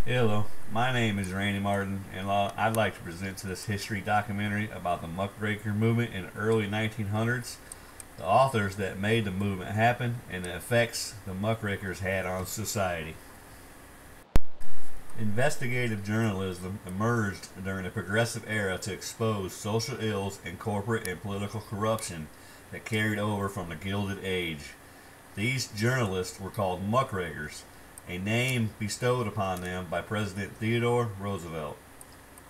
Hello, my name is Randy Martin, and I'd like to present to this history documentary about the Muckraker movement in the early 1900s, the authors that made the movement happen, and the effects the Muckrakers had on society. Investigative journalism emerged during the progressive era to expose social ills and corporate and political corruption that carried over from the Gilded Age. These journalists were called muckrakers, a name bestowed upon them by President Theodore Roosevelt.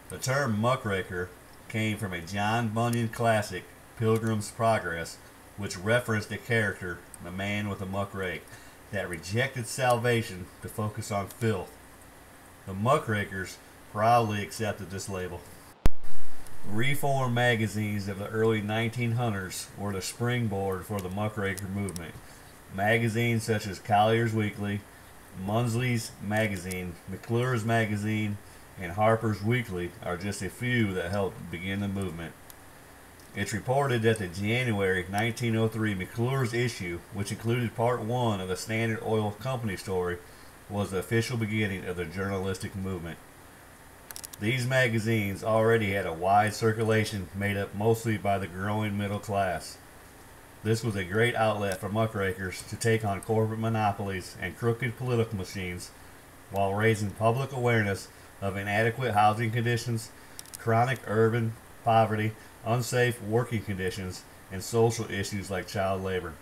The term muckraker came from a John Bunyan classic, Pilgrim's Progress, which referenced a character, the man with a muckrake, that rejected salvation to focus on filth. The muckrakers proudly accepted this label. Reform magazines of the early 1900s were the springboard for the muckraker movement. Magazines such as Collier's Weekly, Munsley's Magazine, McClure's Magazine, and Harper's Weekly are just a few that helped begin the movement. It's reported that the January 1903 McClure's issue, which included part 1 of the Standard Oil Company story, was the official beginning of the journalistic movement. These magazines already had a wide circulation made up mostly by the growing middle class. This was a great outlet for muckrakers to take on corporate monopolies and crooked political machines while raising public awareness of inadequate housing conditions, chronic urban poverty, unsafe working conditions, and social issues like child labor.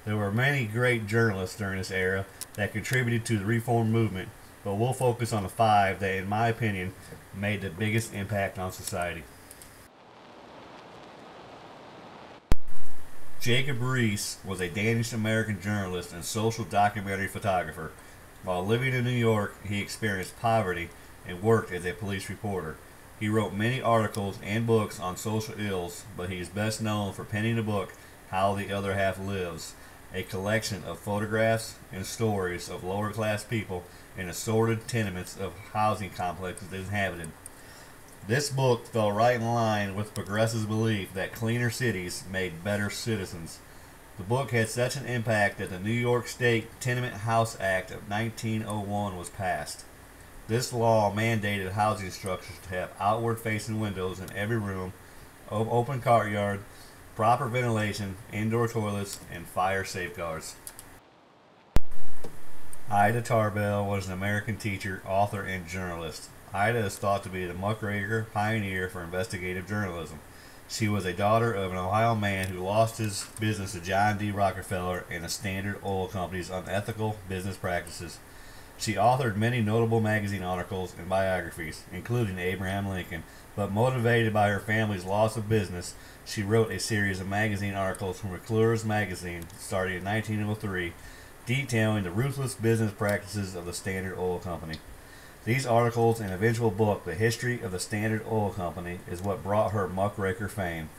There were many great journalists during this era that contributed to the reform movement, but we'll focus on the 5 that, in my opinion, made the biggest impact on society. Jacob Riis was a Danish-American journalist and social documentary photographer. While living in New York, he experienced poverty and worked as a police reporter. He wrote many articles and books on social ills, but he is best known for penning the book How the Other Half Lives, a collection of photographs and stories of lower-class people in assorted tenements of housing complexes inhabited. This book fell right in line with progressives' belief that cleaner cities made better citizens. The book had such an impact that the New York State Tenement House Act of 1901 was passed. This law mandated housing structures to have outward-facing windows in every room, open courtyard, proper ventilation, indoor toilets, and fire safeguards. Ida Tarbell was an American teacher, author, and journalist. Ida is thought to be the muckraker pioneer for investigative journalism. She was a daughter of an Ohio man who lost his business to John D. Rockefeller and the Standard Oil Company's unethical business practices. She authored many notable magazine articles and biographies, including Abraham Lincoln, but motivated by her family's loss of business, she wrote a series of magazine articles for McClure's Magazine starting in 1903, detailing the ruthless business practices of the Standard Oil Company. These articles and eventual book, The History of the Standard Oil Company, is what brought her muckraker fame.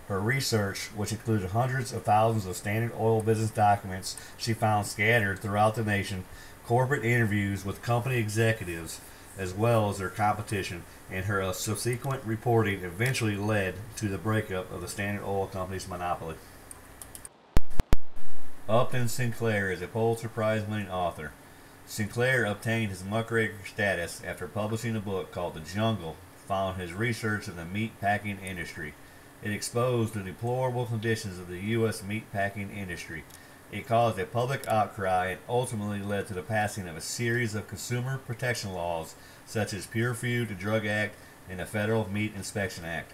Her research, which included hundreds of thousands of Standard Oil business documents she found scattered throughout the nation, corporate interviews with company executives, as well as their competition, and her subsequent reporting eventually led to the breakup of the Standard Oil Company's monopoly. Upton Sinclair is a Pulitzer Prize-winning author. Sinclair obtained his muckraker status after publishing a book called The Jungle, following his research in the meat packing industry. It exposed the deplorable conditions of the U.S. meat packing industry. It caused a public outcry and ultimately led to the passing of a series of consumer protection laws such as Pure Food Drug Act and the Federal Meat Inspection Act.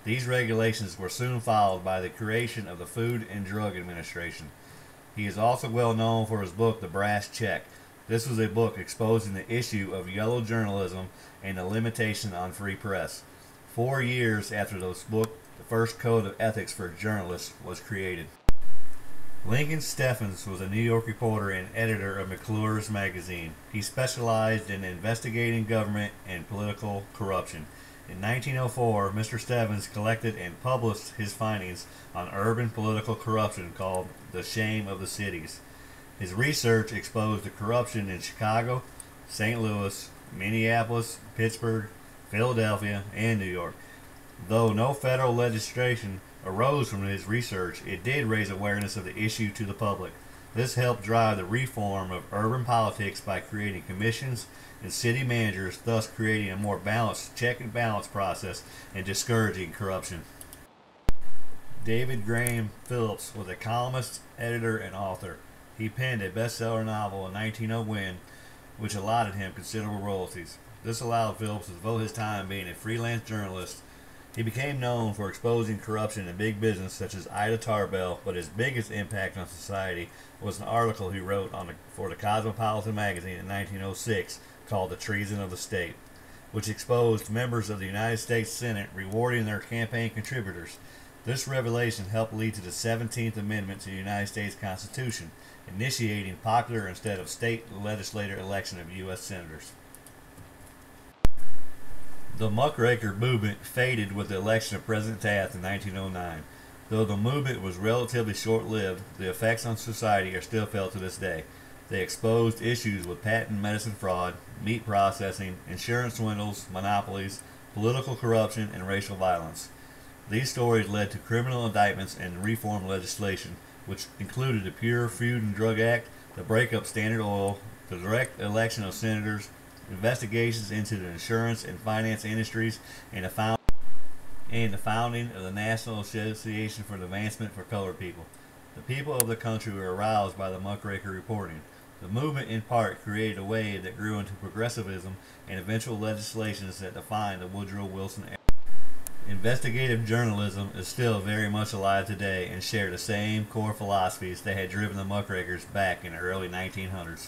These regulations were soon followed by the creation of the Food and Drug Administration. He is also well known for his book The Brass Check. This was a book exposing the issue of yellow journalism and the limitation on free press. 4 years after this book, the first code of ethics for journalists was created. Lincoln Steffens was a New York reporter and editor of McClure's Magazine. He specialized in investigating government and political corruption. In 1904, Mr. Steffens collected and published his findings on urban political corruption called The Shame of the Cities. His research exposed the corruption in Chicago, St. Louis, Minneapolis, Pittsburgh, Philadelphia, and New York. Though no federal legislation arose from his research, it did raise awareness of the issue to the public. This helped drive the reform of urban politics by creating commissions and city managers, thus creating a more balanced check and balance process and discouraging corruption. David Graham Phillips was a columnist, editor, and author. He penned a bestseller novel in 1901, which allotted him considerable royalties. This allowed Phillips to devote his time being a freelance journalist. He became known for exposing corruption in big business such as Ida Tarbell, but his biggest impact on society was an article he wrote for the Cosmopolitan magazine in 1906 called The Treason of the State, which exposed members of the United States Senate rewarding their campaign contributors. This revelation helped lead to the 17th Amendment to the United States Constitution, initiating popular instead of state legislature election of U.S. senators. The Muckraker movement faded with the election of President Taft in 1909. Though the movement was relatively short-lived, the effects on society are still felt to this day. They exposed issues with patent medicine fraud, meat processing, insurance swindles, monopolies, political corruption, and racial violence. These stories led to criminal indictments and reform legislation, which included the Pure Food and Drug Act, the breakup of Standard Oil, the direct election of senators, investigations into the insurance and finance industries, and the founding of the National Association for the Advancement for Colored People. The people of the country were aroused by the Muckraker reporting. The movement in part created a wave that grew into progressivism and eventual legislations that defined the Woodrow Wilson era. Investigative journalism is still very much alive today and share the same core philosophies that had driven the Muckrakers back in the early 1900s.